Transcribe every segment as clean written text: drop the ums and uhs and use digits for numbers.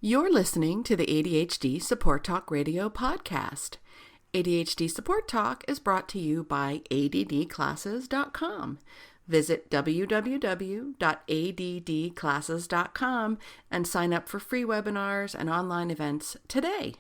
You're listening to the ADHD Support Talk Radio podcast. ADHD Support Talk is brought to you by addclasses.com. Visit www.addclasses.com and sign up for free webinars and online events today.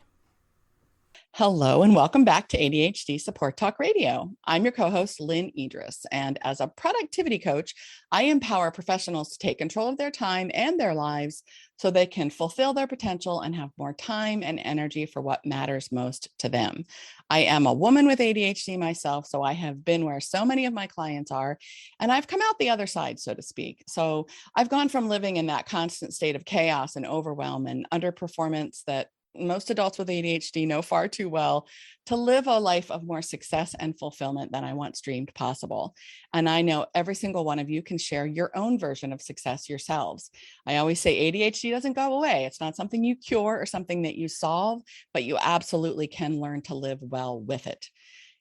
Hello and welcome back to ADHD Support Talk Radio. I'm your co-host, Lynne Edris, and as a productivity coach, I empower professionals to take control of their time and their lives so they can fulfill their potential and have more time and energy for what matters most to them. I am a woman with ADHD myself, so I have been where so many of my clients are, and I've come out the other side, so to speak. So I've gone from living in that constant state of chaos and overwhelm and underperformance that most adults with ADHD know far too well, to live a life of more success and fulfillment than I once dreamed possible. And I know every single one of you can share your own version of success yourselves. I always say ADHD doesn't go away. It's not something you cure or something that you solve, but you absolutely can learn to live well with it.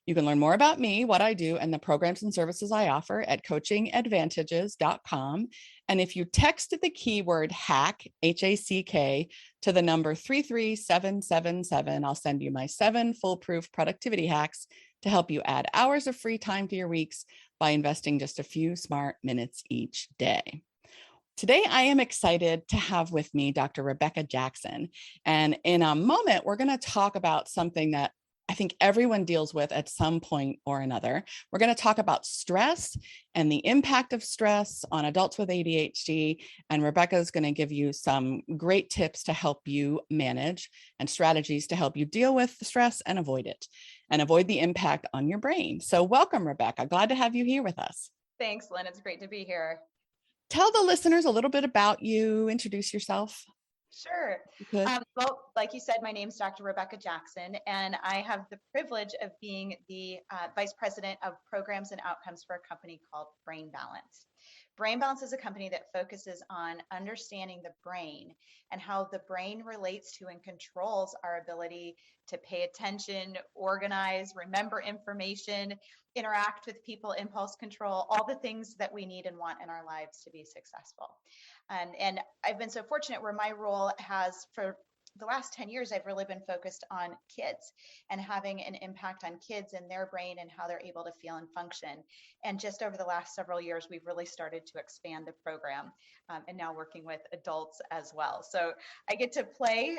You can learn more about me, what I do, and the programs and services I offer at coachingadvantages.com. And if you text the keyword hack, H-A-C-K, to the number 33777, I'll send you my 7 foolproof productivity hacks to help you add hours of free time to your weeks by investing just a few smart minutes each day. Today, I am excited to have with me Dr. Rebecca Jackson. And in a moment, we're going to talk about something that I think everyone deals with at some point or another. We're going to talk about stress and the impact of stress on adults with ADHD. And Rebecca is going to give you some great tips to help you manage and strategies to help you deal with the stress and avoid it and avoid the impact on your brain. So welcome, Rebecca. Glad to have you here with us. Thanks, Lynn. It's great to be here. Tell the listeners a little bit about you. Introduce yourself. Sure. Well, like you said, my name's Dr. Rebecca Jackson, and I have the privilege of being the Vice President of Programs and Outcomes for a company called Brain Balance. Brain Balance is a company that focuses on understanding the brain and how the brain relates to and controls our ability to pay attention, organize, remember information, interact with people, impulse control, all the things that we need and want in our lives to be successful. And I've been so fortunate where my role has, for the last 10 years, I've really been focused on kids and having an impact on kids and their brain and how they're able to feel and function. And just over the last several years, we've really started to expand the program and now working with adults as well. So I get to play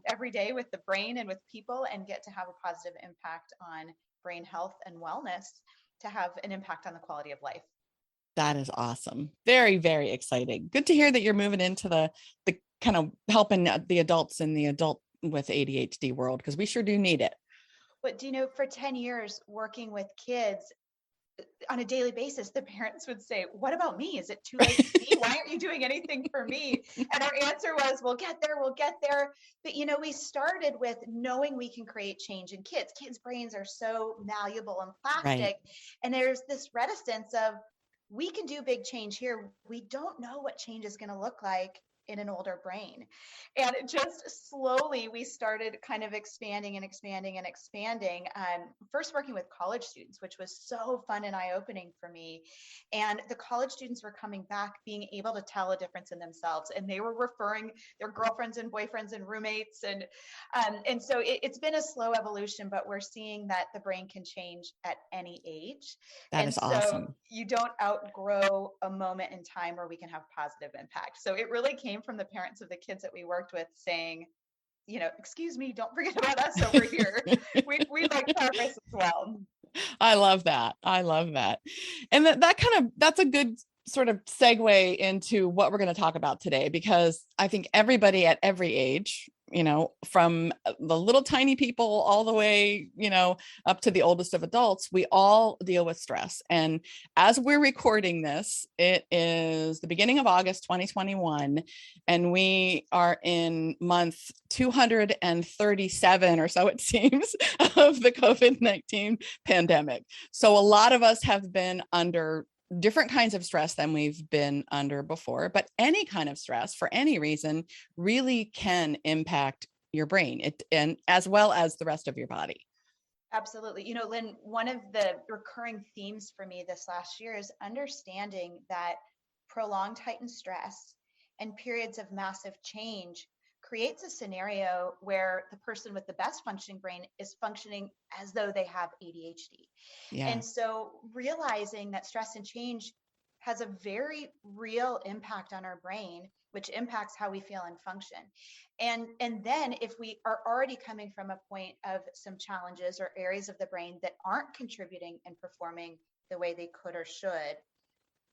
every day with the brain and with people and get to have a positive impact on brain health and wellness to have an impact on the quality of life. That is awesome. Very, very exciting. Good to hear that you're moving into the kind of helping the adults in the adult with ADHD world, because we sure do need it. But do you know, for 10 years working with kids on a daily basis, the parents would say, what about me? Is it too late for me? Why aren't you doing anything for me? And our answer was, we'll get there. But, you know, we started with knowing we can create change in kids. Kids' brains are so malleable and plastic. Right. And there's this reticence of, we can do big change here. We don't know what change is going to look like in an older brain. And just slowly we started kind of expanding. First working with college students, which was so fun and eye-opening for me. And the college students were coming back being able to tell a difference in themselves. And they were referring their girlfriends and boyfriends and roommates. And so it's been a slow evolution, but we're seeing that the brain can change at any age. That is awesome. So you don't outgrow a moment in time where we can have positive impact. So it really came from the parents of the kids that we worked with saying, you know, excuse me, don't forget about us over here. we like progress as well. I love that. And that's a good sort of segue into what we're going to talk about today, because I think everybody at every age, you know, from the little tiny people all the way, you know, up to the oldest of adults, we all deal with stress. And as we're recording this, it is the beginning of August 2021, and we are in month 237 or so, it seems, of the COVID-19 pandemic. So a lot of us have been under different kinds of stress than we've been under before, but any kind of stress for any reason really can impact your brain, and as well as the rest of your body. Absolutely. You know, Lynn, one of the recurring themes for me this last year is understanding that prolonged heightened stress and periods of massive change creates a scenario where the person with the best functioning brain is functioning as though they have ADHD. Yeah. And so realizing that stress and change has a very real impact on our brain, which impacts how we feel and function. And then if we are already coming from a point of some challenges or areas of the brain that aren't contributing and performing the way they could or should,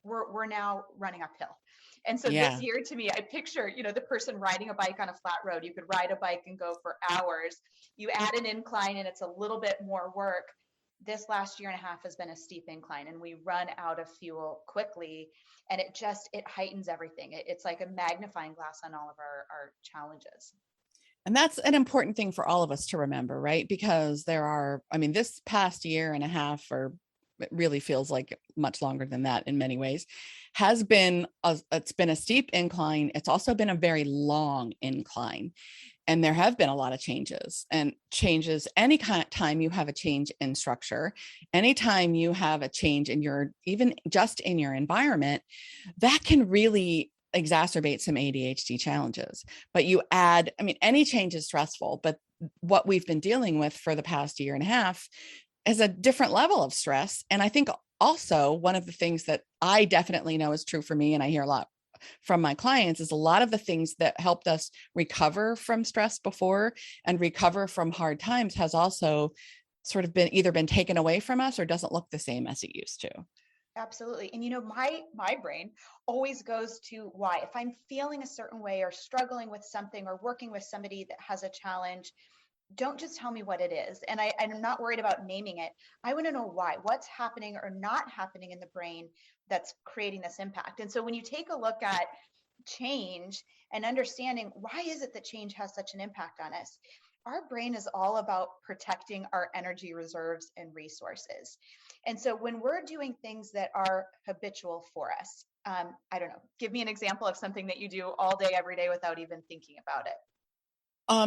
we're now running uphill. And so this year, to me, I picture, the person riding a bike on a flat road. You could ride a bike and go for hours. You add an incline and it's a little bit more work. This last year and a half has been a steep incline, and we run out of fuel quickly, and it heightens everything. It's like a magnifying glass on all of our challenges. And that's an important thing for all of us to remember, right? Because this past year and a half, or it really feels like much longer than that in many ways, it's been a steep incline. It's also been a very long incline. And there have been a lot of changes any kind of time you have a change in structure, anytime you have a change in even just in your environment, that can really exacerbate some ADHD challenges. But any change is stressful, but what we've been dealing with for the past year and a half is a different level of stress. And I think also one of the things that I definitely know is true for me, and I hear a lot from my clients, is a lot of the things that helped us recover from stress before and recover from hard times has also sort of been taken away from us or doesn't look the same as it used to. Absolutely. And my brain always goes to why. If I'm feeling a certain way or struggling with something or working with somebody that has a challenge, don't just tell me what it is. And I'm not worried about naming it. I want to know why, what's happening or not happening in the brain that's creating this impact. And so when you take a look at change and understanding why is it that change has such an impact on us, our brain is all about protecting our energy reserves and resources. And so when we're doing things that are habitual for us, I don't know, give me an example of something that you do all day, every day without even thinking about it.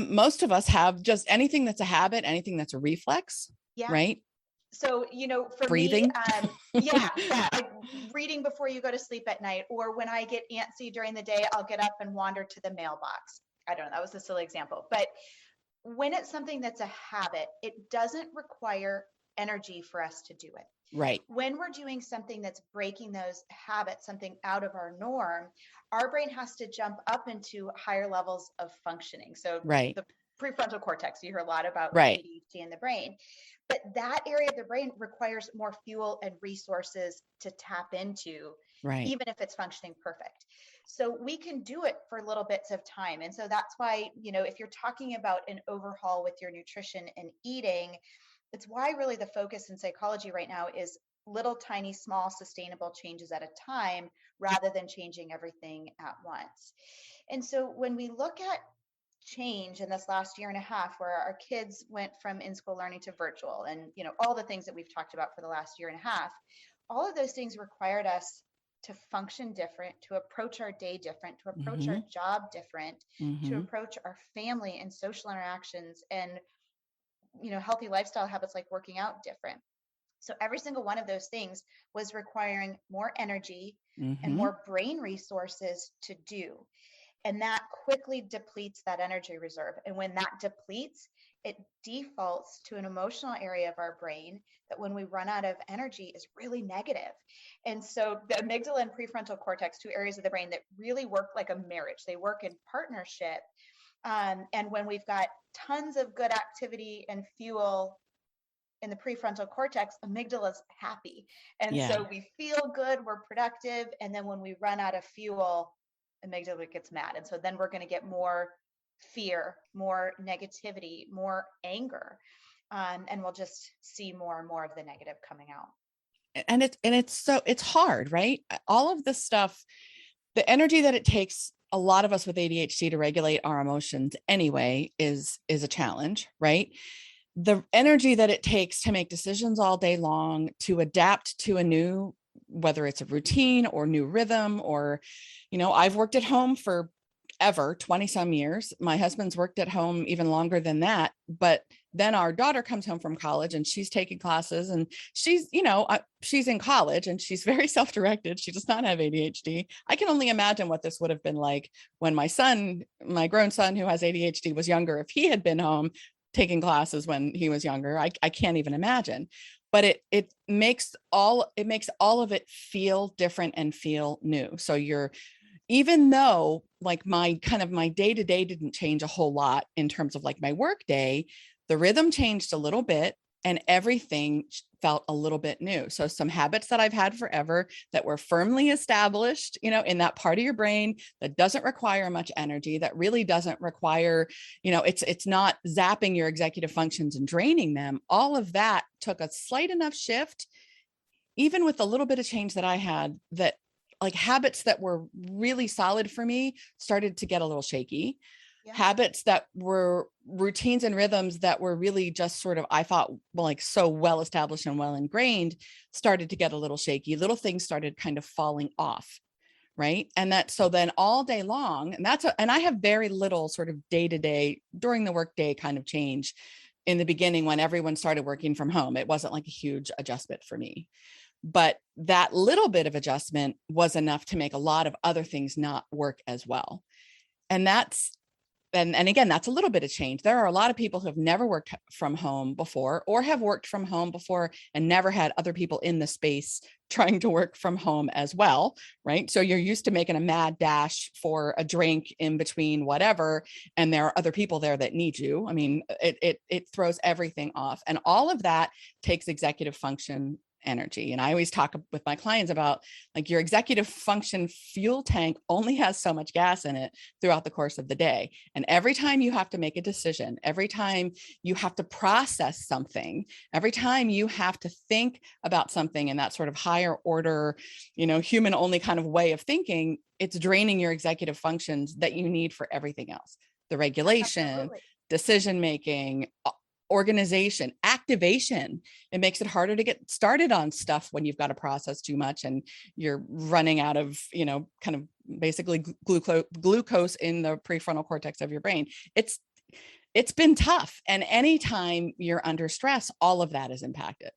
Most of us have just anything that's a habit, anything that's a reflex, right? So, for breathing. Me, like reading before you go to sleep at night, or when I get antsy during the day, I'll get up and wander to the mailbox. I don't know, that was a silly example. But when it's something that's a habit, it doesn't require energy for us to do it. Right. When we're doing something that's breaking those habits, something out of our norm, our brain has to jump up into higher levels of functioning. So the prefrontal cortex, you hear a lot about ADHD in the brain, but that area of the brain requires more fuel and resources to tap into, even if it's functioning perfect. So we can do it for little bits of time. And so that's why, if you're talking about an overhaul with your nutrition and eating, it's why really the focus in psychology right now is little, tiny, small, sustainable changes at a time rather than changing everything at once. And so when we look at change in this last year and a half, where our kids went from in-school learning to virtual and, all the things that we've talked about for the last year and a half, all of those things required us to function different, to approach our day different, to approach our job different, to approach our family and social interactions and healthy lifestyle habits like working out different. So every single one of those things was requiring more energy and more brain resources to do. And that quickly depletes that energy reserve. And when that depletes, it defaults to an emotional area of our brain that when we run out of energy is really negative. And so the amygdala and prefrontal cortex, two areas of the brain that really work like a marriage, they work in partnership. And when we've got tons of good activity and fuel in the prefrontal cortex, amygdala's happy. And so we feel good, we're productive. And then when we run out of fuel, amygdala gets mad. And so then we're going to get more fear, more negativity, more anger. And we'll just see more and more of the negative coming out. And it's hard, right? All of this stuff, the energy that it takes a lot of us with ADHD to regulate our emotions anyway is a challenge, right? The energy that it takes to make decisions all day long, to adapt to a new, whether it's a routine or new rhythm, or, I've worked at home for ever, 20 some years. My husband's worked at home even longer than that. But then our daughter comes home from college and she's taking classes, and she's, she's in college and she's very self-directed. She does not have ADHD. I can only imagine what this would have been like when my grown son who has ADHD was younger, if he had been home taking classes when he was younger. I can't even imagine. But it makes all of it feel different and feel new. So even though like my day-to-day didn't change a whole lot in terms of like my work day, the rhythm changed a little bit and everything felt a little bit new. So some habits that I've had forever that were firmly established, in that part of your brain that doesn't require much energy, that really doesn't require, it's not zapping your executive functions and draining them. All of that took a slight enough shift, even with a little bit of change that I had, that like habits that were really solid for me started to get a little shaky. Yeah. Habits that were routines and rhythms that were really just sort of, I thought, like so well established and well ingrained, started to get a little shaky. Little things started kind of falling off. Right. So then all day long, and I have very little sort of day-to-day during the workday kind of change. In the beginning, when everyone started working from home, it wasn't like a huge adjustment for me. But that little bit of adjustment was enough to make a lot of other things not work as well. And again, that's a little bit of change. There are a lot of people who have never worked from home before, or have worked from home before and never had other people in the space trying to work from home as well, right? So you're used to making a mad dash for a drink in between whatever, and there are other people there that need you. I mean, it throws everything off. And all of that takes executive function energy. And I always talk with my clients about like your executive function fuel tank only has so much gas in it throughout the course of the day. And every time you have to make a decision, every time you have to process something, every time you have to think about something in that sort of higher order, human only kind of way of thinking, it's draining your executive functions that you need for everything else. The regulation, absolutely, decision-making, organization, activation. It makes it harder to get started on stuff when you've got to process too much and you're running out of, kind of basically glucose in the prefrontal cortex of your brain. It's been tough. And anytime you're under stress, all of that is impacted.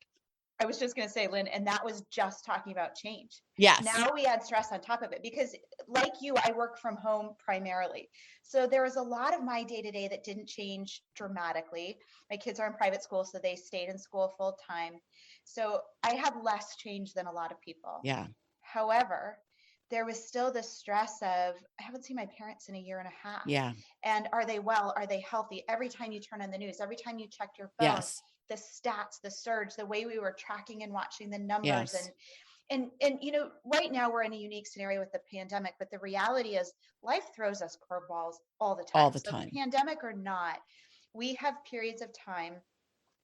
I was just going to say, Lynn, and that was just talking about change. Yes. Now we add stress on top of it because like you, I work from home primarily. So there was a lot of my day-to-day that didn't change dramatically. My kids are in private school, so they stayed in school full time. So I have less change than a lot of people. Yeah. However, there was still this stress of, I haven't seen my parents in a year and a half. Yeah. And are they well? Are they healthy? Every time you turn on the news, every time you check your phone, yes, the stats, the surge, the way we were tracking and watching the numbers. Yes. And right now we're in a unique scenario with the pandemic, but the reality is life throws us curveballs all the time. All the time. Pandemic or not, we have periods of time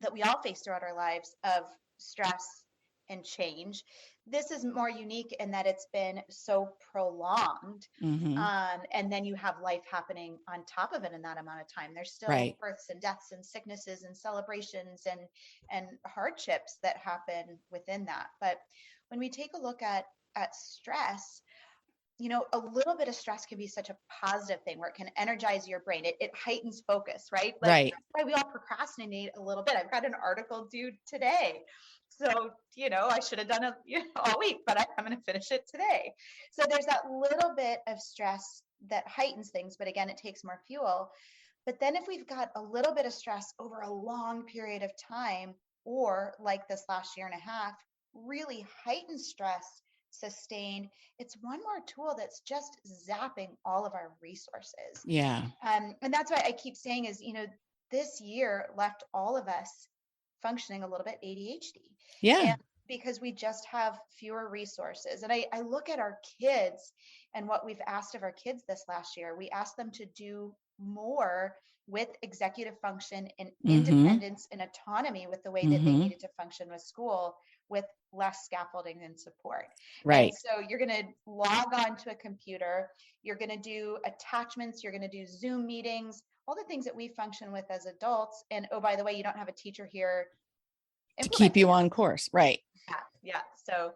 that we all face throughout our lives of stress and change. This is more unique in that it's been so prolonged. Mm-hmm. And then you have life happening on top of it in that amount of time. There's still right. births and deaths and sicknesses and celebrations and hardships that happen within that. But when we take a look at stress, a little bit of stress can be such a positive thing where it can energize your brain. It heightens focus, right? Right. That's why we all procrastinate a little bit. I've got an article due today. So, I should have done it all week, but I'm going to finish it today. So there's that little bit of stress that heightens things. But again, it takes more fuel. But then if we've got a little bit of stress over a long period of time, or like this last year and a half, really heightened stress, sustained, it's one more tool that's just zapping all of our resources. Yeah. And that's why I keep saying is, this year left all of us functioning a little bit ADHD. Yeah. And because we just have fewer resources. And I look at our kids and what we've asked of our kids this last year. We asked them to do more with executive function and independence and autonomy with the way that they needed to function with school, with less scaffolding and support. Right. And so you're going to log on to a computer, you're going to do attachments, you're going to do Zoom meetings, all the things that we function with as adults. And oh, by the way, you don't have a teacher here to keep you on course. Right. Yeah. So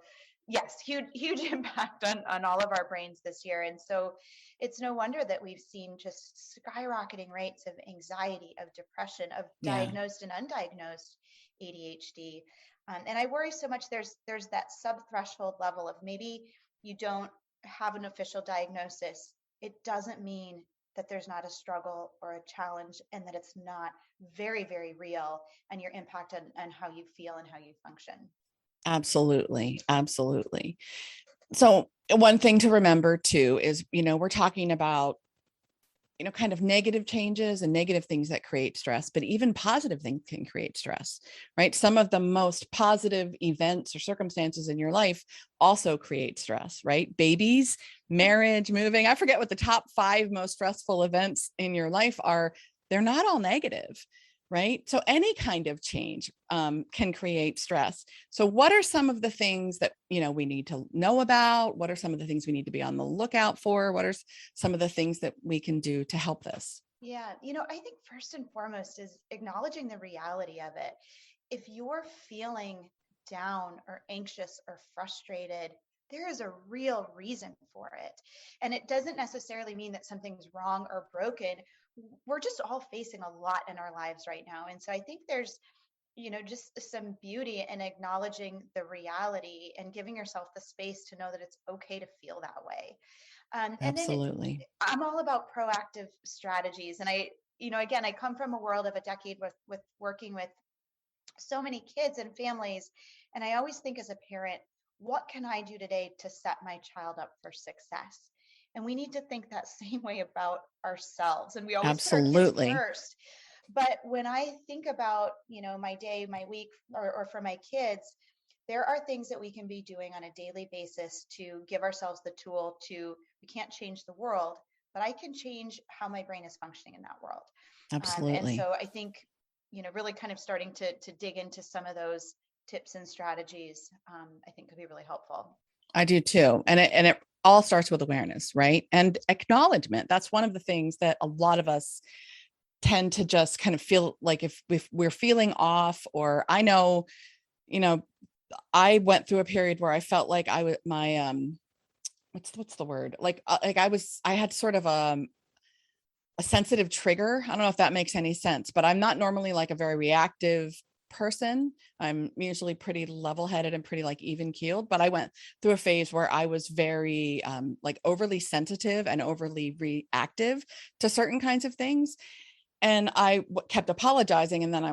Yes, huge impact on all of our brains this year. And so it's no wonder that we've seen just skyrocketing rates of anxiety, of depression, of Yeah. diagnosed and undiagnosed ADHD. And I worry so much there's that sub-threshold level of maybe you don't have an official diagnosis. It doesn't mean that there's not a struggle or a challenge, and that it's not very, very real, and your impact on how you feel and how you function. Absolutely. Absolutely. So one thing to remember too is, we're talking about, kind of negative changes and negative things that create stress, but even positive things can create stress, right? Some of the most positive events or circumstances in your life also create stress, right? Babies, marriage, moving. I forget what the top 5 most stressful events in your life are. They're not all negative, right? So any kind of change can create stress. So what are some of the things that, we need to know about? What are some of the things we need to be on the lookout for? What are some of the things that we can do to help this? Yeah, I think first and foremost is acknowledging the reality of it. If you're feeling down or anxious or frustrated, there is a real reason for it. And it doesn't necessarily mean that something's wrong or broken. We're just all facing a lot in our lives right now. And so I think there's, just some beauty in acknowledging the reality and giving yourself the space to know that it's okay to feel that way. And then Absolutely. I'm all about proactive strategies. And again, I come from a world of a decade with working with so many kids and families. And I always think as a parent, what can I do today to set my child up for success? And we need to think that same way about ourselves. And we always put our kids Absolutely. first. But when I think about, my day, my week, or for my kids, there are things that we can be doing on a daily basis to give ourselves the tool we can't change the world, but I can change how my brain is functioning in that world. And Absolutely. so I think, really kind of starting to dig into some of those tips and strategies, I think could be really helpful. I do too. And it all starts with awareness, right? And acknowledgement. That's one of the things that a lot of us tend to just kind of feel like if we're feeling off, or I know, I went through a period where I felt like I was what's the word? Like I had sort of a sensitive trigger. I don't know if that makes any sense, but I'm not normally like a very reactive person. I'm usually pretty level-headed and pretty like even keeled, but I went through a phase where I was very like overly sensitive and overly reactive to certain kinds of things. And I kept apologizing. And then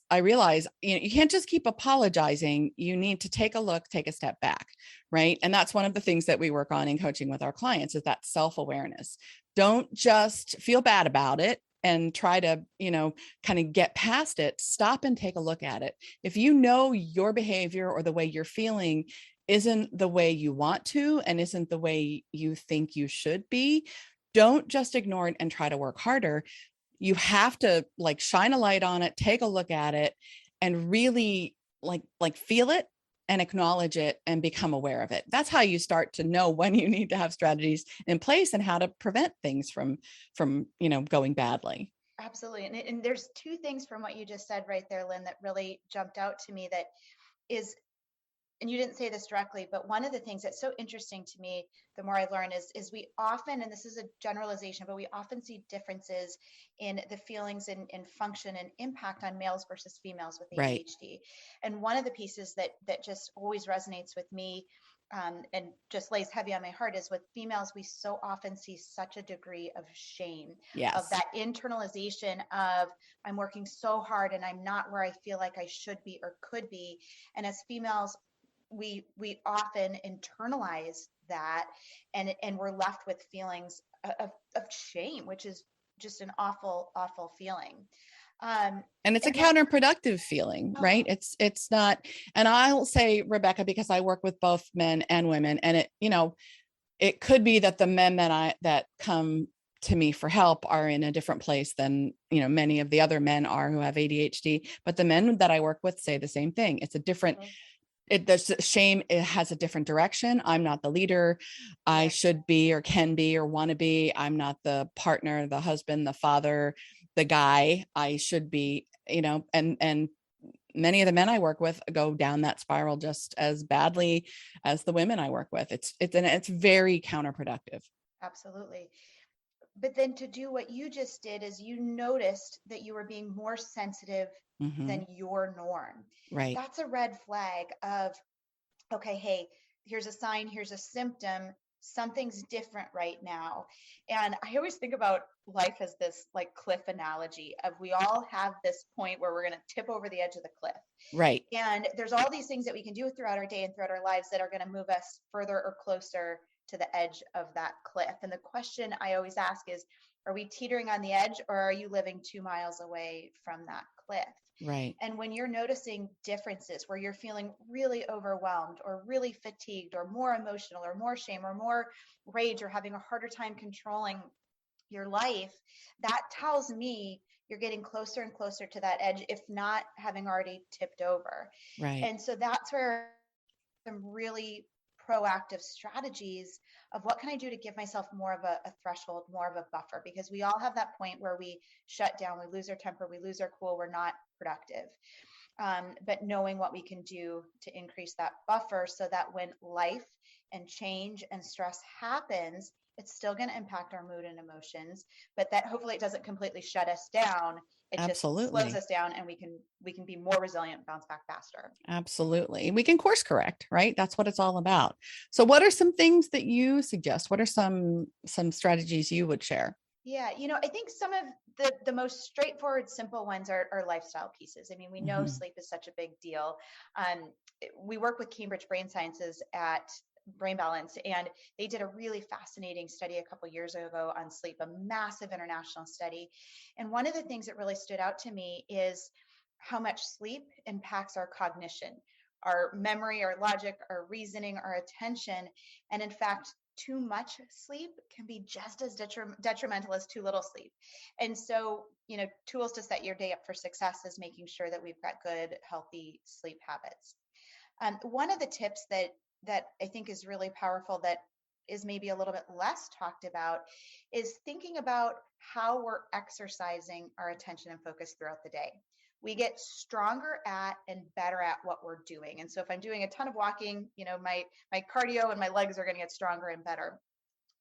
I realized, you can't just keep apologizing. You need to take a look, take a step back. Right. And that's one of the things that we work on in coaching with our clients is that self-awareness. Don't just feel bad about it and try to, kind of get past it. Stop and take a look at it. If your behavior or the way you're feeling isn't the way you want to, and isn't the way you think you should be, don't just ignore it and try to work harder. You have to like shine a light on it, take a look at it, and really like feel it and acknowledge it and become aware of it. That's how you start to know when you need to have strategies in place and how to prevent things from going badly. Absolutely. And there's 2 things from what you just said right there, Lynne, that really jumped out to me that is, and you didn't say this directly, but one of the things that's so interesting to me, the more I learn, is we often, and this is a generalization, but we often see differences in the feelings and function and impact on males versus females with ADHD. Right. And one of the pieces that just always resonates with me and just lays heavy on my heart is with females, we so often see such a degree of shame, Yes. Of that internalization of I'm working so hard and I'm not where I feel like I should be or could be. And as females, we often internalize that and we're left with feelings of shame, which is just an awful feeling. And it's a counterproductive feeling, right? It's not, and I'll say, Rebecca, because I work with both men and women, and it could be that the men that come to me for help are in a different place than, many of the other men are who have ADHD, but the men that I work with say the same thing. It's a different, the shame, it has a different direction. I'm not the leader I should be or can be or want to be. I'm not the partner, the husband, the father, the guy I should be, and many of the men I work with go down that spiral just as badly as the women I work with. It's very counterproductive. Absolutely. But then to do what you just did is you noticed that you were being more sensitive than your norm. Right. That's a red flag of, okay, hey, here's a sign, here's a symptom, something's different right now. And I always think about life as this like cliff analogy of we all have this point where we're going to tip over the edge of the cliff. Right. And there's all these things that we can do throughout our day and throughout our lives that are going to move us further or closer to the edge of that cliff. And the question I always ask is, are we teetering on the edge, or are you living 2 miles away from that cliff? Right. And when you're noticing differences where you're feeling really overwhelmed or really fatigued or more emotional or more shame or more rage or having a harder time controlling your life, that tells me you're getting closer and closer to that edge, if not having already tipped over. Right. And so that's where some really proactive strategies of what can I do to give myself more of a threshold, more of a buffer, because we all have that point where we shut down, we lose our temper, we lose our cool, we're not productive. But knowing what we can do to increase that buffer so that when life and change and stress happens, it's still going to impact our mood and emotions, but that hopefully it doesn't completely shut us down. It Absolutely. just slows us down, and we can be more resilient, bounce back faster. Absolutely. We can course correct, right? That's what it's all about. So what are some things that you suggest? What are some strategies you would share? Yeah, I think some of the most straightforward, simple ones are lifestyle pieces. I mean, we know sleep is such a big deal. We work with Cambridge Brain Sciences at Brain Balance, and they did a really fascinating study a couple years ago on sleep, a massive international study. And one of the things that really stood out to me is how much sleep impacts our cognition, our memory, our logic, our reasoning, our attention. And in fact, too much sleep can be just as detrimental as too little sleep. And so, tools to set your day up for success is making sure that we've got good, healthy sleep habits. One of the tips that I think is really powerful that is maybe a little bit less talked about is thinking about how we're exercising our attention and focus throughout the day. We get stronger at and better at what we're doing. And so if I'm doing a ton of walking, my cardio and my legs are going to get stronger and better.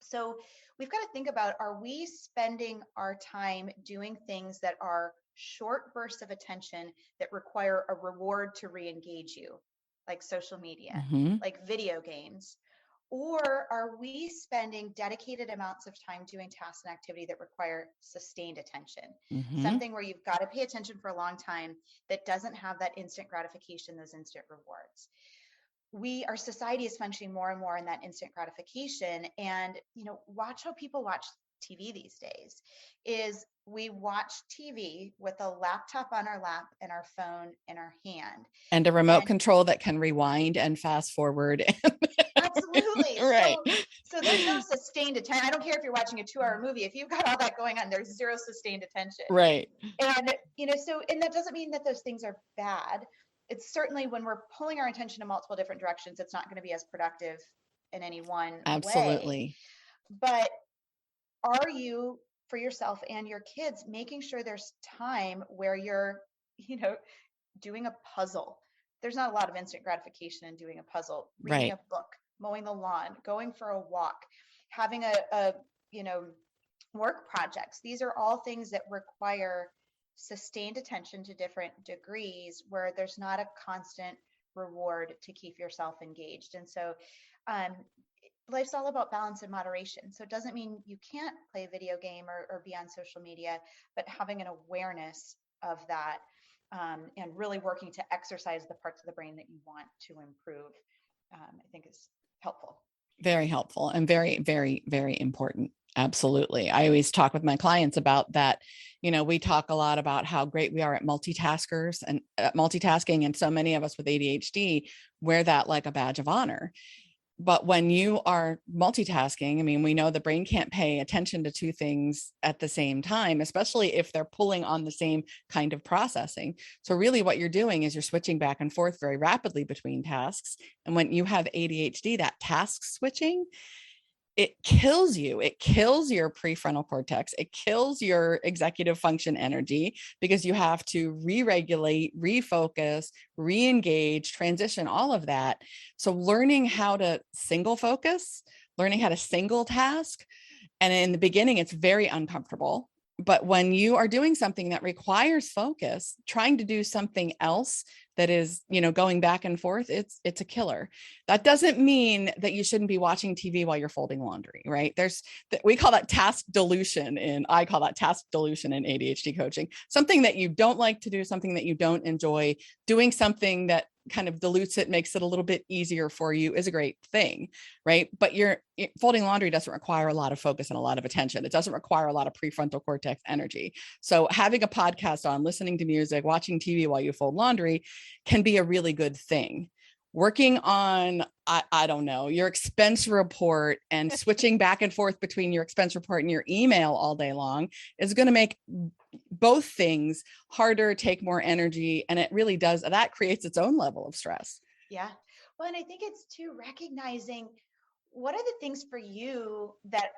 So we've got to think about, are we spending our time doing things that are short bursts of attention that require a reward to re-engage you, like social media, like video games? Or are we spending dedicated amounts of time doing tasks and activity that require sustained attention? Something where you've got to pay attention for a long time that doesn't have that instant gratification, those instant rewards. Our society is functioning more and more in that instant gratification. And, watch how people watch TV these days. Is we watch TV with a laptop on our lap and our phone in our hand. And a remote control that can rewind and fast forward. Absolutely. Right. So there's no sustained attention. I don't care if you're watching a 2-hour movie. If you've got all that going on, there's zero sustained attention. Right. And, and that doesn't mean that those things are bad. It's certainly when we're pulling our attention in multiple different directions, it's not going to be as productive in any one way. But are you, for yourself and your kids, making sure there's time where you're, doing a puzzle? There's not a lot of instant gratification in doing a puzzle, reading a book, mowing the lawn, going for a walk, having a work projects. These are all things that require sustained attention to different degrees, where there's not a constant reward to keep yourself engaged. And so life's all about balance and moderation. So it doesn't mean you can't play a video game or be on social media, but having an awareness of that and really working to exercise the parts of the brain that you want to improve, I think is helpful. Very helpful and very, very, very important. Absolutely. I always talk with my clients about that. We talk a lot about how great we are at multitaskers and multitasking. And so many of us with ADHD wear that like a badge of honor. But when you are multitasking, we know the brain can't pay attention to two things at the same time, especially if they're pulling on the same kind of processing. So really what you're doing is you're switching back and forth very rapidly between tasks. And when you have ADHD, that task switching it kills you. It kills your prefrontal cortex. It kills your executive function energy because you have to re-regulate, refocus, re-engage, transition, all of that. So learning how to single focus, learning how to single task. And in the beginning, it's very uncomfortable. But when you are doing something that requires focus, trying to do something else that is, going back and forth, it's a killer. That doesn't mean that you shouldn't be watching TV while you're folding laundry, right? We call that task dilution, and I call that task dilution in ADHD coaching. Something that you don't like to do, something that you don't enjoy, doing something that kind of dilutes it, makes it a little bit easier for you is a great thing, right? But folding laundry doesn't require a lot of focus and a lot of attention. It doesn't require a lot of prefrontal cortex energy. So having a podcast on, listening to music, watching TV while you fold laundry can be a really good thing. Working on, I don't know, your expense report and switching back and forth between your expense report and your email all day long is going to make both things harder, take more energy. And it really does. That creates its own level of stress. Yeah. Well, and I think it's too recognizing what are the things for you that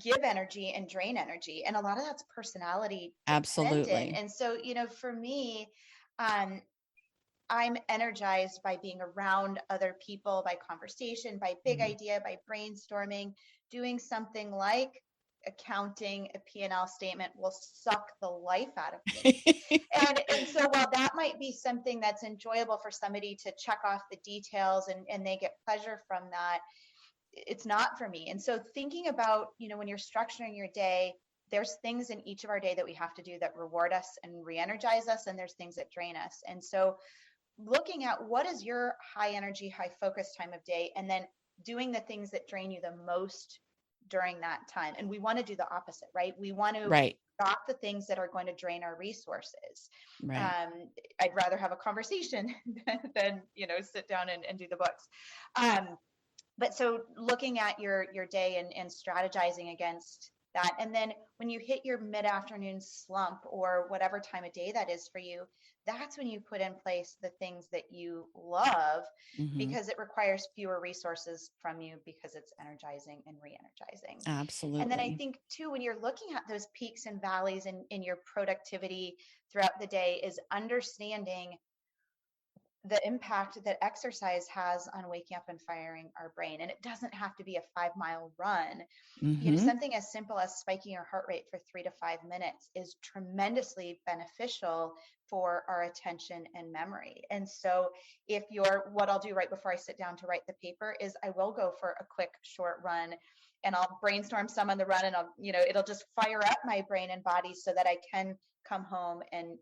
give energy and drain energy. And a lot of that's personality. Absolutely. And so, for me, I'm energized by being around other people, by conversation, by big idea, by brainstorming. Doing something like accounting, a P&L statement will suck the life out of me. and so while that might be something that's enjoyable for somebody to check off the details and they get pleasure from that, it's not for me. And so thinking about, when you're structuring your day, there's things in each of our day that we have to do that reward us and re-energize us, and there's things that drain us. And so looking at what is your high energy, high focus time of day, and then doing the things that drain you the most during that time. And we want to do the opposite, right? We want to stop the things that are going to drain our resources. Right. I'd rather have a conversation than sit down and do the books. But so looking at your day and strategizing against that. And then when you hit your mid-afternoon slump or whatever time of day that is for you, that's when you put in place the things that you love, because it requires fewer resources from you because it's energizing and re-energizing. Absolutely. And then I think too, when you're looking at those peaks and valleys in your productivity throughout the day, is understanding the impact that exercise has on waking up and firing our brain. And it doesn't have to be a 5-mile run. Something as simple as spiking your heart rate for 3 to 5 minutes is tremendously beneficial for our attention and memory. And so what I'll do right before I sit down to write the paper is I will go for a quick short run, and I'll brainstorm some on the run, and it'll just fire up my brain and body so that I can come home and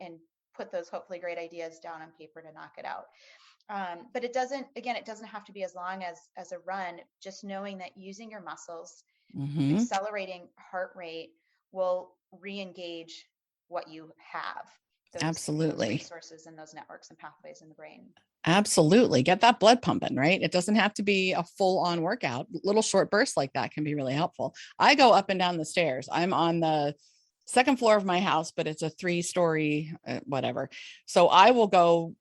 put those hopefully great ideas down on paper to knock it out. But it doesn't have to be as long as a run. Just knowing that using your muscles, accelerating heart rate will re-engage what you have. Those resources and those networks and pathways in the brain. Absolutely. Get that blood pumping, right? It doesn't have to be a full-on workout. Little short bursts like that can be really helpful. I go up and down the stairs. I'm on the second floor of my house, but it's a 3-story, whatever. So I will go,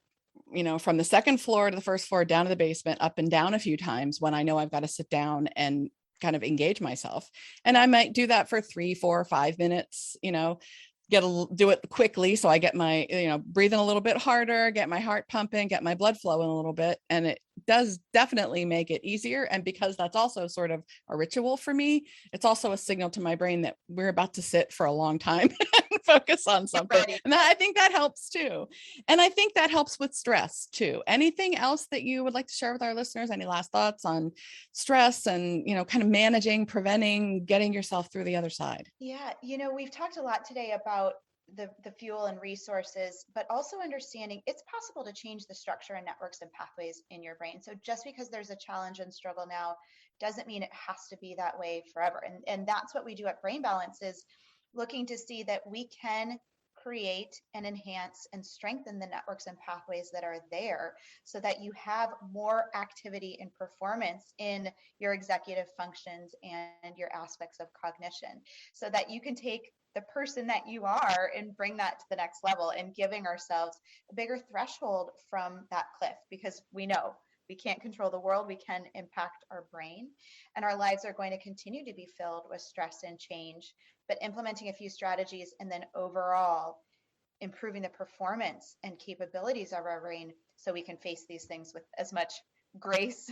from the second floor to the first floor, down to the basement, up and down a few times when I know I've got to sit down and kind of engage myself. And I might do that for 3, 4, 5 minutes, do it quickly. So I get my, breathing a little bit harder, get my heart pumping, get my blood flowing a little bit. And it does definitely make it easier. And because that's also sort of a ritual for me, it's also a signal to my brain that we're about to sit for a long time and focus on something. And I think that helps too. And I think that helps with stress too. Anything else that you would like to share with our listeners? Any last thoughts on stress and, kind of managing, preventing, getting yourself through the other side? Yeah. We've talked a lot today about the fuel and resources, but also understanding it's possible to change the structure and networks and pathways in your brain. So just because there's a challenge and struggle now doesn't mean it has to be that way forever. And that's what we do at Brain Balance, is looking to see that we can create and enhance and strengthen the networks and pathways that are there so that you have more activity and performance in your executive functions and your aspects of cognition, so that you can take the person that you are and bring that to the next level, and giving ourselves a bigger threshold from that cliff, because we know We can't control the world. We can impact our brain, and our lives are going to continue to be filled with stress and change, but implementing a few strategies and then overall improving the performance and capabilities of our brain so we can face these things with as much grace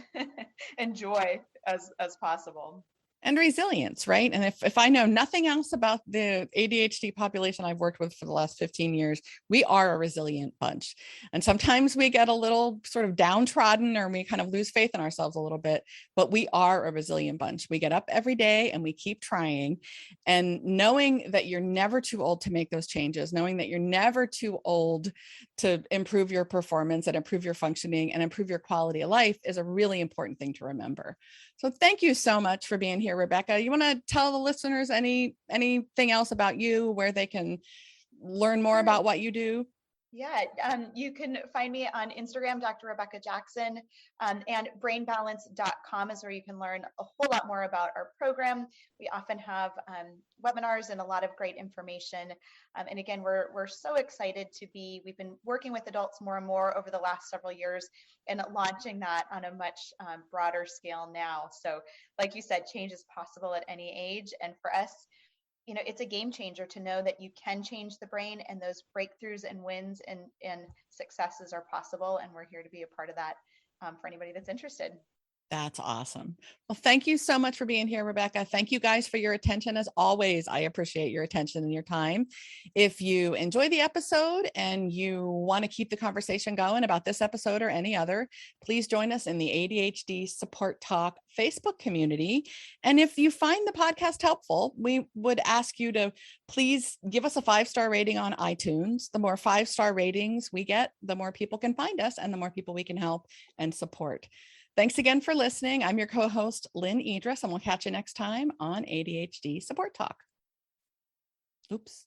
and joy as possible. And resilience, right? And if I know nothing else about the ADHD population I've worked with for the last 15 years, we are a resilient bunch. And sometimes we get a little sort of downtrodden, or we kind of lose faith in ourselves a little bit, but we are a resilient bunch. We get up every day and we keep trying. And knowing that you're never too old to make those changes, knowing that you're never too old to improve your performance and improve your functioning and improve your quality of life is a really important thing to remember. So thank you so much for being here, Rebecca. You want to tell the listeners anything else about you, where they can learn more about what you do? Yeah, you can find me on Instagram, Dr. Rebecca Jackson, and brainbalance.com is where you can learn a whole lot more about our program. We often have webinars and a lot of great information. And again, we're so excited we've been working with adults more and more over the last several years and launching that on a much broader scale now. So like you said, change is possible at any age. And for us, it's a game changer to know that you can change the brain, and those breakthroughs and wins and successes are possible. And we're here to be a part of that for anybody that's interested. That's awesome. Well, thank you so much for being here, Rebecca. Thank you guys for your attention. As always, I appreciate your attention and your time. If you enjoy the episode and you want to keep the conversation going about this episode or any other, please join us in the ADHD Support Talk Facebook community. And if you find the podcast helpful, we would ask you to please give us a 5-star rating on iTunes. The more 5-star ratings we get, the more people can find us and the more people we can help and support. Thanks again for listening. I'm your co-host, Lynne Edris, and we'll catch you next time on ADHD Support Talk. Oops.